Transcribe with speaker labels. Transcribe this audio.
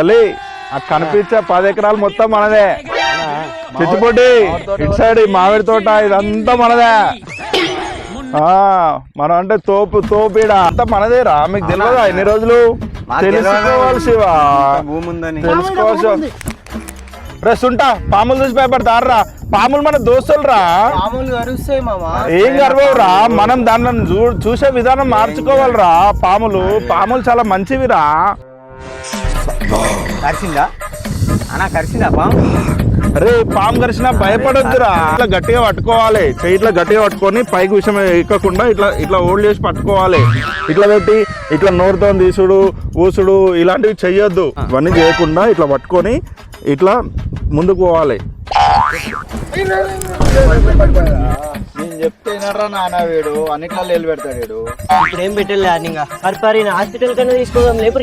Speaker 1: అది కనిపించే 10 ఎకరాలు మొత్తం మనదే. చిచ్చుపోటి ఇటు సైడ్ ఈ మామిడి తోట ఇదంతా మనదే. మనం అంటే తోపిడ అంతా మనదేరా. మీకు తెలియదా ఎన్ని రోజులు? తెలుసుకోవాలి శివ, తెలుసుకోవచ్చు. డ్రెస్ ఉంటా పాములు చూసి భయపడతారా? పాములు మన దోస్తులు రా. ఏం గర్వరా, మనం దాన్ని చూసే విధానం మార్చుకోవాలిరా. పాములు చాలా మంచివిరా.
Speaker 2: కరిసిందా అన్నా? కరిసిందా పాము?
Speaker 1: అరే పాము కరిసినా భయపడొద్దురా. ఇట్లా గట్టిగా పట్టుకోవాలి, ఇట్లా గట్టిగా పట్టుకొని పైకి విషయం ఎక్కకుండా ఇట్లా హోల్డ్ చేసి పట్టుకోవాలి. ఇట్లా పెట్టి ఇట్లా నోరుతో తీసుడు ఊసుడు ఇలాంటివి చెయ్యొద్దు. ఇవన్నీ చేయకుండా ఇట్లా పట్టుకొని ఇట్లా ముందుకు పోవాలి.
Speaker 2: నేను చెప్తేనరా నాన్న, వీడు అన్నిట్లో పెడతాడు.
Speaker 3: ఇప్పుడు ఏం పెట్టలేదు ఇంకా. మరి హాస్పిటల్ కన్నా తీసుకోదాం లేపు.